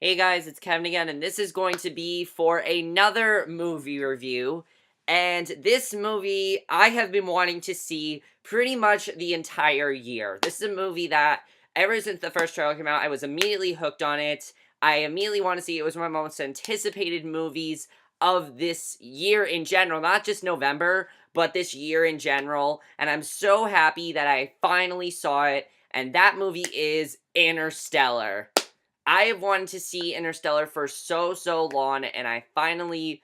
Hey guys, it's Kevin again, and this is going to be for another movie review. And this movie I have been wanting to see pretty much the entire year. This is a movie that ever since the first trailer came out, I was immediately hooked on it. I immediately want to see it. It was one of my most anticipated movies of this year in general, not just November, but this year in general. And I'm so happy that I finally saw it, and that movie is Interstellar. I have wanted to see Interstellar for so long, and I finally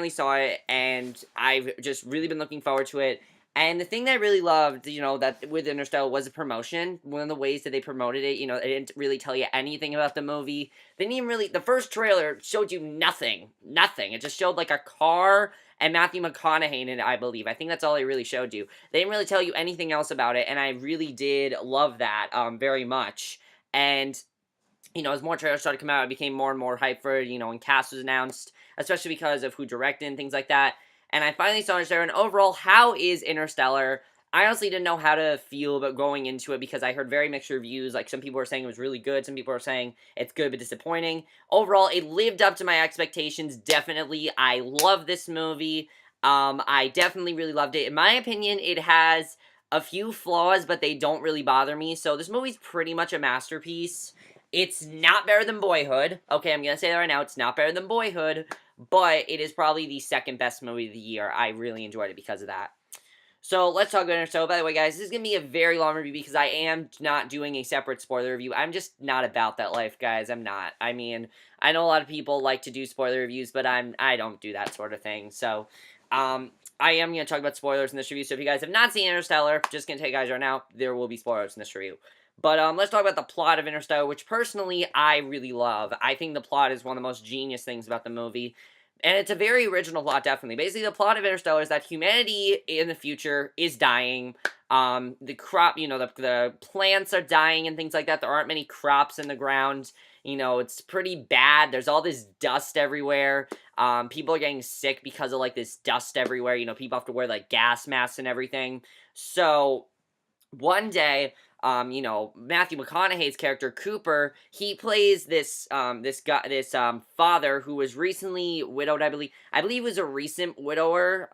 saw it, and I've just really been looking forward to it. And the thing that I really loved, that with Interstellar was the promotion. One of the ways that they promoted it, they didn't really tell you anything about the movie. They didn't even really, the first trailer showed you nothing. It just showed like a car and Matthew McConaughey in it, I believe. I think that's all they really showed you. They didn't really tell you anything else about it, and I really did love that, very much. And as more trailers started to come out, I became more and more hyped for it, and cast was announced, especially because of who directed and things like that. And I finally saw Interstellar, and overall, how is Interstellar? I honestly didn't know how to feel about going into it because I heard very mixed reviews. Like, some people were saying it was really good, some people were saying it's good but disappointing. Overall, it lived up to my expectations, definitely. I love this movie. I definitely really loved it. In my opinion, it has a few flaws, but they don't really bother me. So this movie's pretty much a masterpiece. It's not better than Boyhood. Okay, I'm gonna say that right now. It's not better than Boyhood, but it is probably the second best movie of the year. I really enjoyed it because of that. So let's talk about Interstellar. By the way, guys, this is gonna be a very long review because I am not doing a separate spoiler review. I'm just not about that life, guys. I'm not. I mean, I know a lot of people like to do spoiler reviews, but I don't do that sort of thing. So, I am gonna talk about spoilers in this review. So if you guys have not seen Interstellar, just gonna tell you guys right now, there will be spoilers in this review. But let's talk about the plot of Interstellar, which personally I really love. I think the plot is one of the most genius things about the movie. And it's a very original plot, definitely. Basically, the plot of Interstellar is that humanity in the future is dying. The crop, the plants are dying and things like that. There aren't many crops in the ground. It's pretty bad. There's all this dust everywhere. People are getting sick because of, like, this dust everywhere. People have to wear, like, gas masks and everything. So, one day, Matthew McConaughey's character Cooper, he plays this father who was recently widowed. I believe he was a recent widower.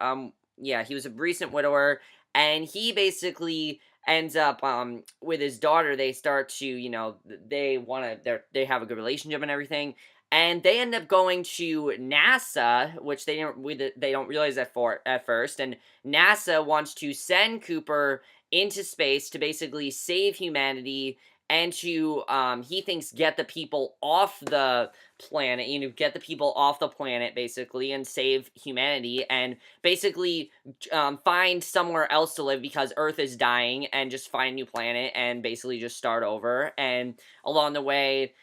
Yeah, he was a recent widower, and he basically ends up with his daughter. They start to, they have a good relationship and everything. And they end up going to NASA, which they don't realize that for at first. And NASA wants to send Cooper into space to basically save humanity and to he thinks get the people off the planet, get the people off the planet basically and save humanity and basically find somewhere else to live because Earth is dying and just find a new planet and basically just start over. And along the way,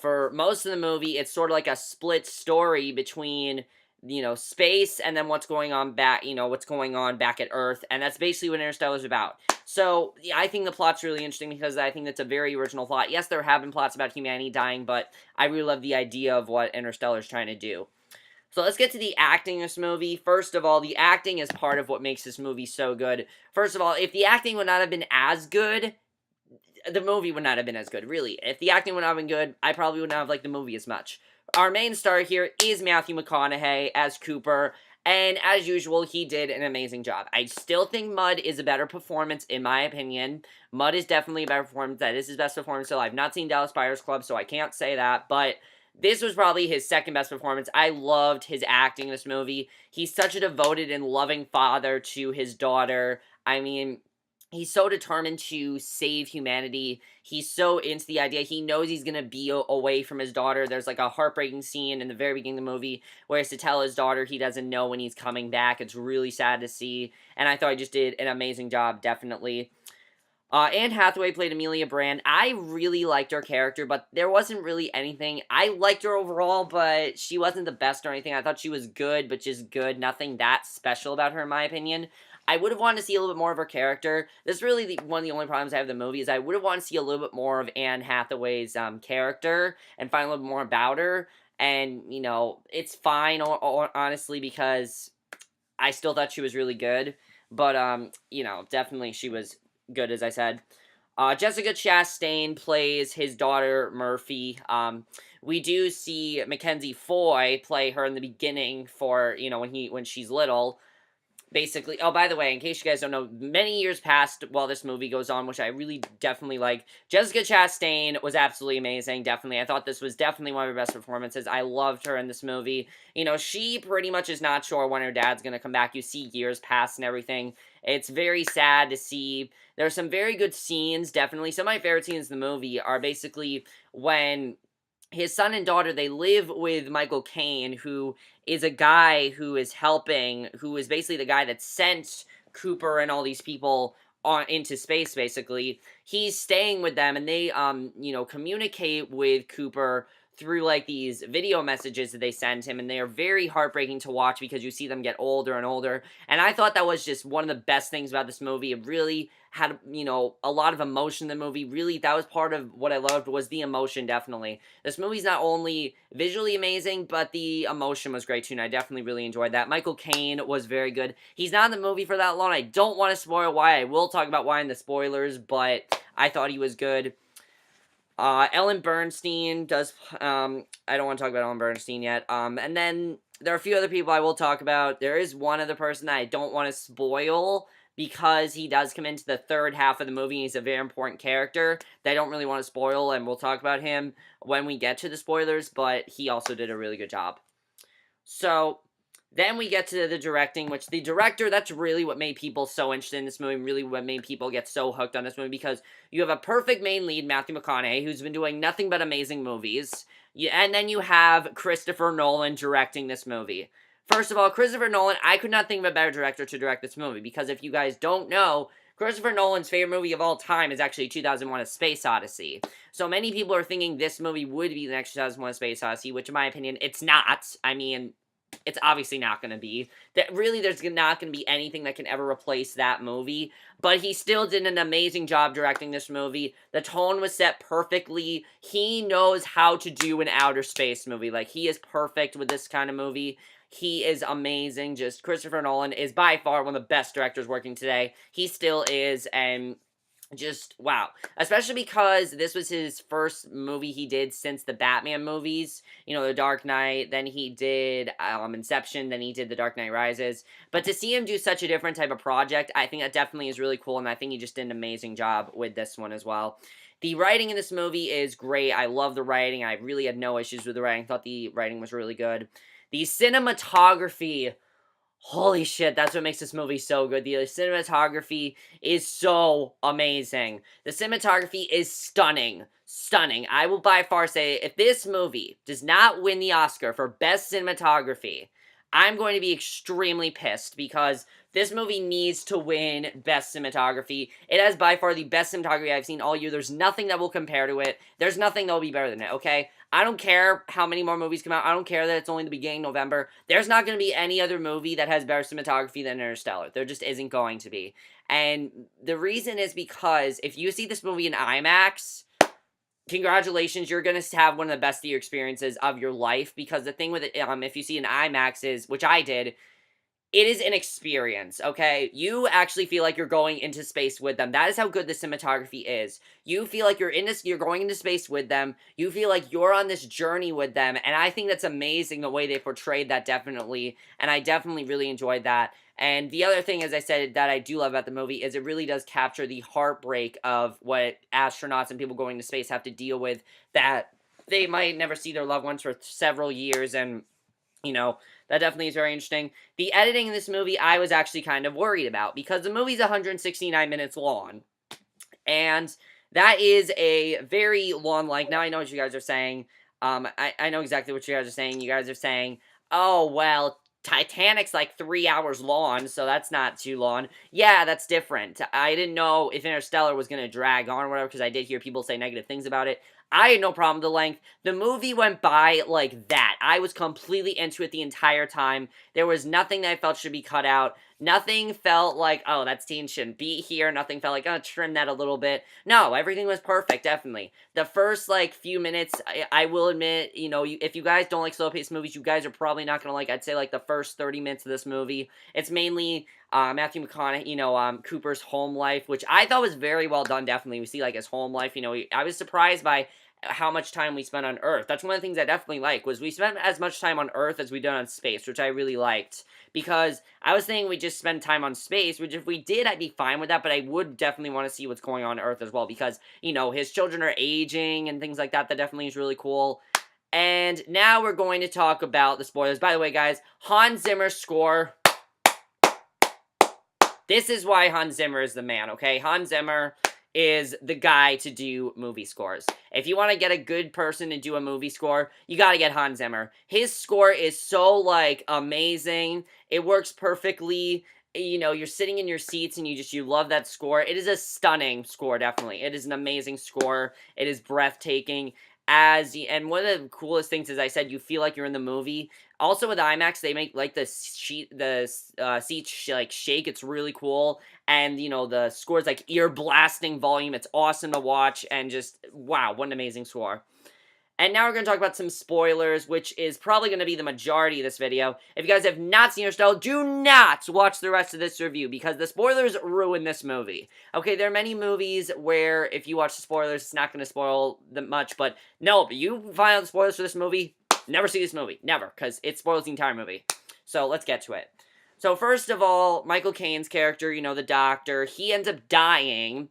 for most of the movie, it's sort of like a split story between space and then what's going on back at Earth, and that's basically what Interstellar's about. So, yeah, I think the plot's really interesting because I think that's a very original plot. Yes, there have been plots about humanity dying, but I really love the idea of what Interstellar's trying to do. So let's get to the acting in this movie. First of all, the acting is part of what makes this movie so good. First of all, if the acting would not have been as good, the movie would not have been as good, really. If the acting would not have been good, I probably would not have liked the movie as much. Our main star here is Matthew McConaughey as Cooper, and as usual, he did an amazing job. I still think Mud is a better performance, in my opinion. Mud is definitely a better performance. That is his best performance, so I've not seen Dallas Buyers Club, so I can't say that, but this was probably his second best performance. I loved his acting in this movie. He's such a devoted and loving father to his daughter. I mean, he's so determined to save humanity. He's so into the idea. He knows he's gonna be away from his daughter. There's like a heartbreaking scene in the very beginning of the movie where he has to tell his daughter he doesn't know when he's coming back. It's really sad to see. And I thought he just did an amazing job, definitely. Anne Hathaway played Amelia Brand. I really liked her character, but there wasn't really anything. I liked her overall, but she wasn't the best or anything. I thought she was good, but just good. Nothing that special about her, in my opinion. I would have wanted to see a little bit more of her character. This is really one of the only problems I have with the movie is I would have wanted to see a little bit more of Anne Hathaway's character and find a little bit more about her. And, it's fine, honestly, because I still thought she was really good. But, definitely she was good, as I said. Jessica Chastain plays his daughter, Murphy. we do see Mackenzie Foy play her in the beginning for, when she's little. Basically, oh, by the way, in case you guys don't know, many years passed while this movie goes on, which I really definitely like. Jessica Chastain was absolutely amazing, definitely. I thought this was definitely one of her best performances. I loved her in this movie. She pretty much is not sure when her dad's gonna come back. You see years pass and everything. It's very sad to see. There are some very good scenes, definitely. Some of my favorite scenes in the movie are basically when his son and daughter, they live with Michael Caine, who is a guy who is who is basically the guy that sent Cooper and all these people on into space, basically. He's staying with them, and they, communicate with Cooper through, like, these video messages that they send him, and they are very heartbreaking to watch because you see them get older and older, and I thought that was just one of the best things about this movie. It really had, a lot of emotion in the movie. Really, that was part of what I loved, was the emotion, definitely. This movie's not only visually amazing, but the emotion was great too, and I definitely really enjoyed that. Michael Caine was very good. He's not in the movie for that long. I don't want to spoil why. I will talk about why in the spoilers, but I thought he was good. Ellen Bernstein does, I don't want to talk about Ellen Bernstein yet, and then there are a few other people I will talk about. There is one other person that I don't want to spoil, because he does come into the third half of the movie, and he's a very important character that I don't really want to spoil, and we'll talk about him when we get to the spoilers, but he also did a really good job. So, then we get to the directing, which the director, that's really what made people so interested in this movie, really what made people get so hooked on this movie, because you have a perfect main lead, Matthew McConaughey, who's been doing nothing but amazing movies, and then you have Christopher Nolan directing this movie. First of all, Christopher Nolan, I could not think of a better director to direct this movie, because if you guys don't know, Christopher Nolan's favorite movie of all time is actually 2001: A Space Odyssey. So many people are thinking this movie would be the next 2001: A Space Odyssey, which in my opinion, it's not. I mean, it's obviously not going to be. Really, there's not going to be anything that can ever replace that movie. But he still did an amazing job directing this movie. The tone was set perfectly. He knows how to do an outer space movie. Like, he is perfect with this kind of movie. He is amazing. Just, Christopher Nolan is by far one of the best directors working today. He still is, and just, wow. Especially because this was his first movie he did since the Batman movies. The Dark Knight, then he did Inception, then he did The Dark Knight Rises. But to see him do such a different type of project, I think that definitely is really cool, and I think he just did an amazing job with this one as well. The writing in this movie is great. I love the writing. I really had no issues with the writing. I thought the writing was really good. The cinematography, holy shit, that's what makes this movie so good. The cinematography is so amazing. The cinematography is stunning. Stunning. I will by far say, if this movie does not win the Oscar for Best Cinematography, I'm going to be extremely pissed, because this movie needs to win Best Cinematography. It has by far the best cinematography I've seen all year. There's nothing that will compare to it. There's nothing that will be better than it, okay? I don't care how many more movies come out. I don't care that it's only the beginning of November. There's not going to be any other movie that has better cinematography than Interstellar. There just isn't going to be. And the reason is because if you see this movie in IMAX, congratulations, you're going to have one of the best theater experiences of your life, because the thing with it, if you see an IMAX is, which I did, it is an experience, okay? You actually feel like you're going into space with them. That is how good the cinematography is. You feel like you're going into space with them. You feel like you're on this journey with them, and I think that's amazing the way they portrayed that, definitely, and I definitely really enjoyed that. And the other thing, as I said, that I do love about the movie is it really does capture the heartbreak of what astronauts and people going to space have to deal with, that they might never see their loved ones for several years, and that definitely is very interesting. The editing in this movie, I was actually kind of worried about, because the movie's 169 minutes long, and that is a very long length. Now I know what you guys are saying. I know exactly what you guys are saying. You guys are saying, oh, well, Titanic's like 3 hours long, so that's not too long. Yeah, that's different. I didn't know if Interstellar was going to drag on or whatever, because I did hear people say negative things about it. I had no problem with the length. The movie went by like that. I was completely into it the entire time. There was nothing that I felt should be cut out. Nothing felt like, oh, that scene shouldn't be here. Nothing felt like, oh, trim that a little bit. No, everything was perfect, definitely. The first, few minutes, I will admit, if you guys don't like slow-paced movies, you guys are probably not going to like, I'd say, the first 30 minutes of this movie. It's mainly Matthew McConaughey, Cooper's home life, which I thought was very well done, definitely. We see, his home life, I was surprised by how much time we spent on Earth. That's one of the things I definitely like, was we spent as much time on Earth as we did on space, which I really liked. Because I was thinking we just spend time on space, which if we did, I'd be fine with that, but I would definitely want to see what's going on Earth as well, because, you know, his children are aging and things like that. That definitely is really cool. And now we're going to talk about the spoilers. By the way, guys, Hans Zimmer's score. This is why Hans Zimmer is the man, okay? Hans Zimmer is the guy to do movie scores. If you want to get a good person to do a movie score, you got to get Hans Zimmer. His score is so, like, amazing. It works perfectly. You know, you're sitting in your seats and you love that score. It is a stunning score, definitely. It is an amazing score. It is breathtaking. And one of the coolest things is, I said, you feel like you're in the movie. Also with IMAX, they make, like, the seats, like, shake. It's really cool. And, you know, the score's, like, ear-blasting volume. It's awesome to watch, and just, wow, what an amazing score. And now we're going to talk about some spoilers, which is probably going to be the majority of this video. If you guys have not seen Interstellar, do not watch the rest of this review, because the spoilers ruin this movie. Okay, there are many movies where if you watch the spoilers, it's not going to spoil them much, but no, but you find out the spoilers for this movie, never see this movie. Never, because it spoils the entire movie. So, let's get to it. So, first of all, Michael Caine's character, you know, the doctor, he ends up dying.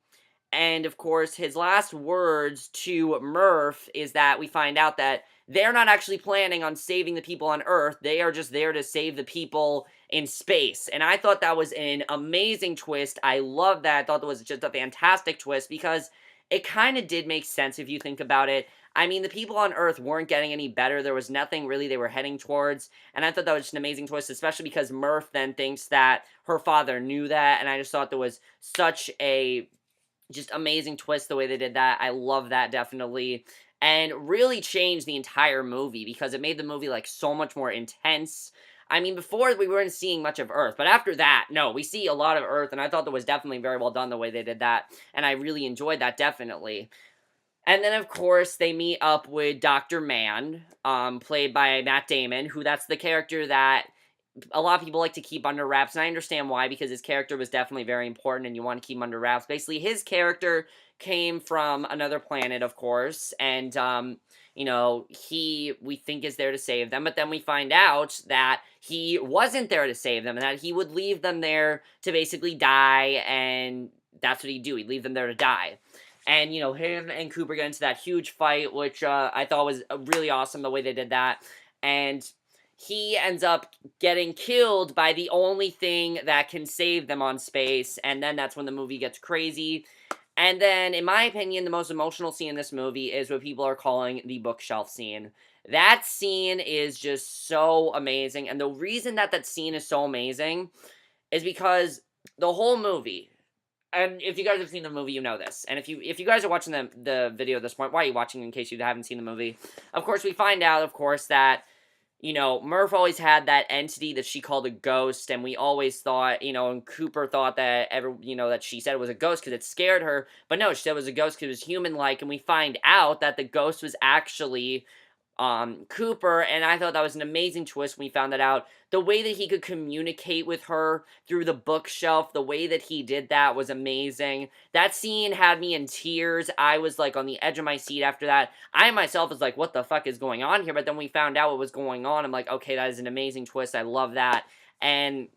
And, of course, his last words to Murph is that we find out that they're not actually planning on saving the people on Earth. They are just there to save the people in space. And I thought that was an amazing twist. I love that. I thought that was just a fantastic twist, because it kind of did make sense if you think about it. I mean, the people on Earth weren't getting any better. There was nothing really they were heading towards. And I thought that was just an amazing twist, especially because Murph then thinks that her father knew that. And I just thought there was such a just amazing twist the way they did that. I love that, definitely. And really changed the entire movie, because it made the movie, like, so much more intense. I mean, before we weren't seeing much of Earth, but after that, no, we see a lot of Earth, and I thought that was definitely very well done the way they did that, and I really enjoyed that, definitely. And then, of course, they meet up with Dr. Mann, played by Matt Damon, who that's the character that a lot of people like to keep under wraps, and I understand why, because his character was definitely very important, and you want to keep him under wraps. Basically, his character came from another planet, of course, and, you know, we think is there to save them, but then we find out that he wasn't there to save them, and that he would leave them there to basically die, and that's what he'd do. He'd leave them there to die. And, you know, him and Cooper get into that huge fight, which I thought was really awesome the way they did that. And he ends up getting killed by the only thing that can save them on space, and then that's when the movie gets crazy. And then, in my opinion, the most emotional scene in this movie is what people are calling the bookshelf scene. That scene is just so amazing, and the reason that that scene is so amazing is because the whole movie, and if you guys have seen the movie, you know this. And if you guys are watching the video at this point, why are you watching in case you haven't seen the movie? Of course, we find out, of course, that, you know, Murph always had that entity that she called a ghost, and we always thought, you know, and Cooper thought that, that she said it was a ghost because it scared her, but no, she said it was a ghost because it was human-like, and we find out that the ghost was actually Cooper, and I thought that was an amazing twist when we found that out. The way that he could communicate with her through the bookshelf, the way that he did that was amazing. That scene had me in tears. I was, like, on the edge of my seat after that. I myself was like, what the fuck is going on here? But then we found out what was going on. I'm like, okay, that is an amazing twist. I love that. And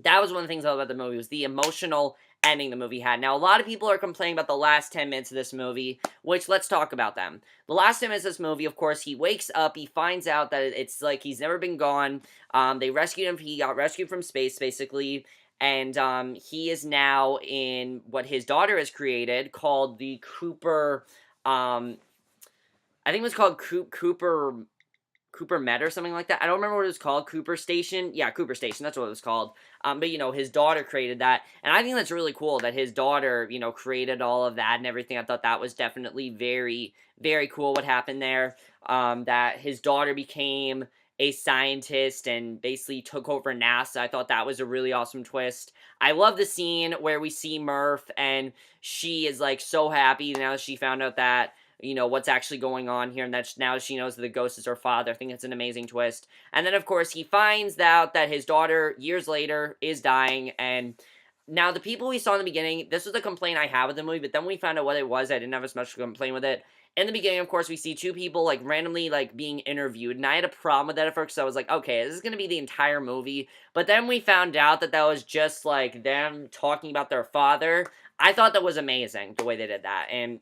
that was one of the things I love about the movie, was the emotional ending the movie had. Now, a lot of people are complaining about the last 10 minutes of this movie, which, let's talk about them. The last 10 minutes of this movie, of course, he wakes up, he finds out that it's like he's never been gone. They rescued him, he got rescued from space, basically, and he is now in what his daughter has created, called the Cooper, I think it was called Cooper Met or something like that. I don't remember what it was called. Cooper Station? Yeah, Cooper Station. That's what it was called. But, you know, his daughter created that. And I think that's really cool that his daughter, you know, created all of that and everything. I thought that was definitely very, very cool what happened there. That his daughter became a scientist and basically took over NASA. I thought that was a really awesome twist. I love the scene where we see Murph and she is, like, so happy now that she found out that, you know, what's actually going on here, and that now she knows that the ghost is her father. I think it's an amazing twist. And then, of course, he finds out that his daughter, years later, is dying, and now the people we saw in the beginning, this was a complaint I had with the movie, but then we found out what it was. I didn't have as much to complain with it. in the beginning, of course, we see two people, like, randomly, like, being interviewed, and I had a problem with that at first, so I was like, okay, this is gonna be the entire movie, but then we found out that that was just, like, them talking about their father. I thought that was amazing, the way they did that, and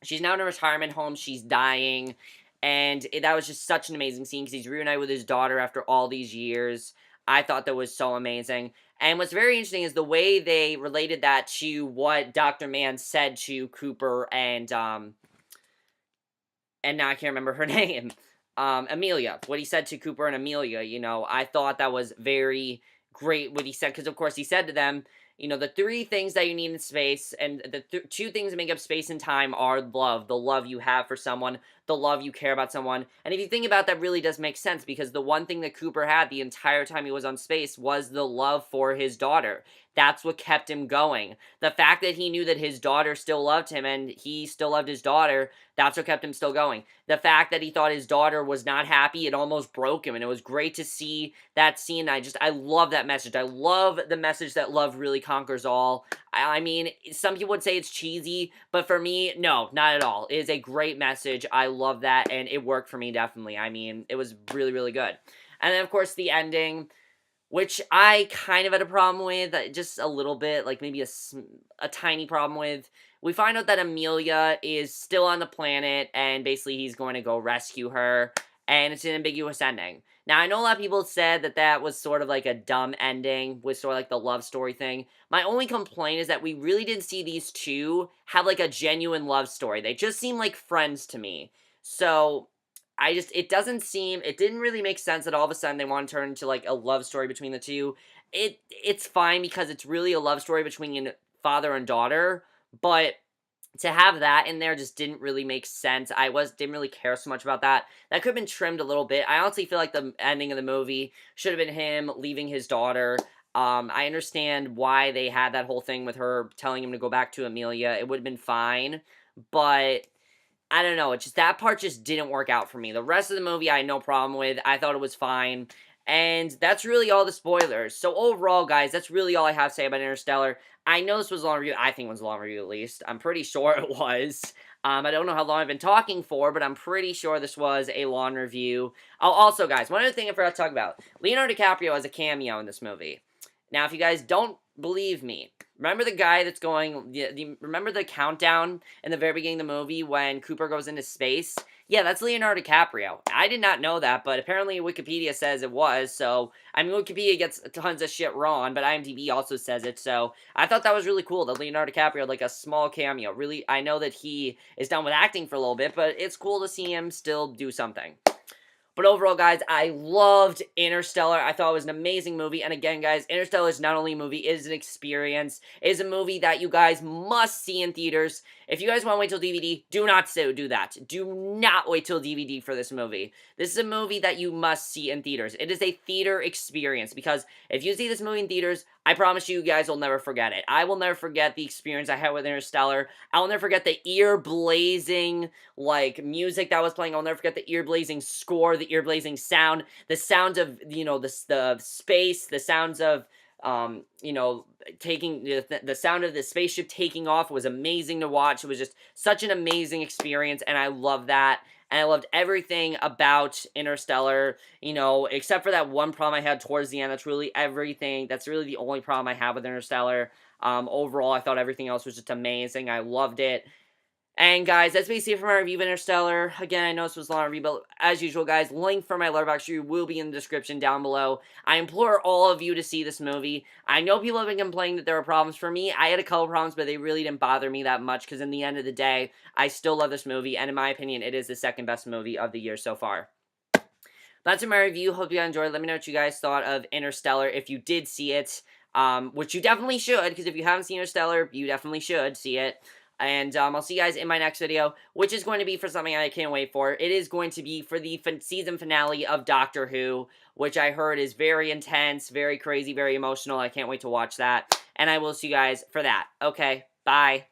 she's now in a retirement home, she's dying, and that was just such an amazing scene, because he's reunited with his daughter after all these years. I thought that was so amazing, and what's very interesting is the way they related that to what Dr. Mann said to Cooper and now I can't remember her name. Amelia. What he said to Cooper and Amelia, I thought that was very great what he said, because of course he said to them, the three things that you need in space, and the two things that make up space and time are love, the love you have for someone, the love you care about someone. And if you think about that, really does make sense, because the one thing that Cooper had the entire time he was on space was the love for his daughter. That's what kept him going. The fact that he knew that his daughter still loved him and he still loved his daughter, that's what kept him still going. The fact that he thought his daughter was not happy, it almost broke him, and it was great to see that scene. I love that message. I love the message that love really conquers all. I mean, some people would say it's cheesy, but for me, no, not at all. It is a great message. I love that, and it worked for me, definitely. I mean, it was really, really good. And then, of course, the ending, which I kind of had a problem with, just a little bit, like maybe a tiny problem with. We find out that Amelia is still on the planet, and basically he's going to go rescue her, and it's an ambiguous ending. Now, I know a lot of people said that that was sort of like a dumb ending, with sort of like the love story thing. My only complaint is that we really didn't see these two have like a genuine love story. They just seem like friends to me. So, it didn't really make sense that all of a sudden they want to turn into like a love story between the two. It's fine because it's really a love story between father and daughter, but to have that in there just didn't really make sense. Didn't really care so much about that. That could have been trimmed a little bit. I honestly feel like the ending of the movie should have been him leaving his daughter. I understand why they had that whole thing with her telling him to go back to Amelia. It would have been fine, but I don't know, it's just that part just didn't work out for me. The rest of the movie I had no problem with. I thought it was fine. And that's really all the spoilers. So overall, guys, that's really all I have to say about Interstellar. I know this was a long review. I think it was a long review, at least. I'm pretty sure it was. I don't know how long I've been talking for, but I'm pretty sure this was a long review. Oh, also, guys, one other thing I forgot to talk about. Leonardo DiCaprio has a cameo in this movie. Now, if you guys don't believe me, remember the guy that's going, remember the countdown in the very beginning of the movie when Cooper goes into space? Yeah, that's Leonardo DiCaprio. I did not know that, but apparently Wikipedia says it was, so, I mean, Wikipedia gets tons of shit wrong, but IMDb also says it, so, I thought that was really cool that Leonardo DiCaprio had, like, a small cameo. Really, I know that he is done with acting for a little bit, but it's cool to see him still do something. But overall, guys, I loved Interstellar. I thought it was an amazing movie. And again, guys, Interstellar is not only a movie, it is an experience. It is a movie that you guys must see in theaters. If you guys want to wait till DVD, do not do that. Do not wait till DVD for this movie. This is a movie that you must see in theaters. It is a theater experience, because if you see this movie in theaters, I promise you guys will never forget it. I will never forget the experience I had with Interstellar. I will never forget the ear-blazing, like, music that was playing. I'll never forget the ear-blazing score, the ear-blazing sound, the sounds of, the space, the sounds of, taking, the sound of the spaceship taking off was amazing to watch. It was just such an amazing experience, and I love that. And I loved everything about Interstellar, except for that one problem I had towards the end. That's really everything. That's really the only problem I have with Interstellar. Overall, I thought everything else was just amazing. I loved it. And guys, that's basically it for my review of Interstellar. Again, I know this was a long review, but as usual, guys, link for my Letterboxd review will be in the description down below. I implore all of you to see this movie. I know people have been complaining that there were problems. For me, I had a couple problems, but they really didn't bother me that much, because in the end of the day, I still love this movie, and in my opinion, it is the second best movie of the year so far. That's my review. Hope you guys enjoyed. Let me know what you guys thought of Interstellar if you did see it, which you definitely should, because if you haven't seen Interstellar, you definitely should see it. And I'll see you guys in my next video, which is going to be for something I can't wait for. It is going to be for the season finale of Doctor Who, which I heard is very intense, very crazy, very emotional. I can't wait to watch that. And I will see you guys for that. Okay, bye.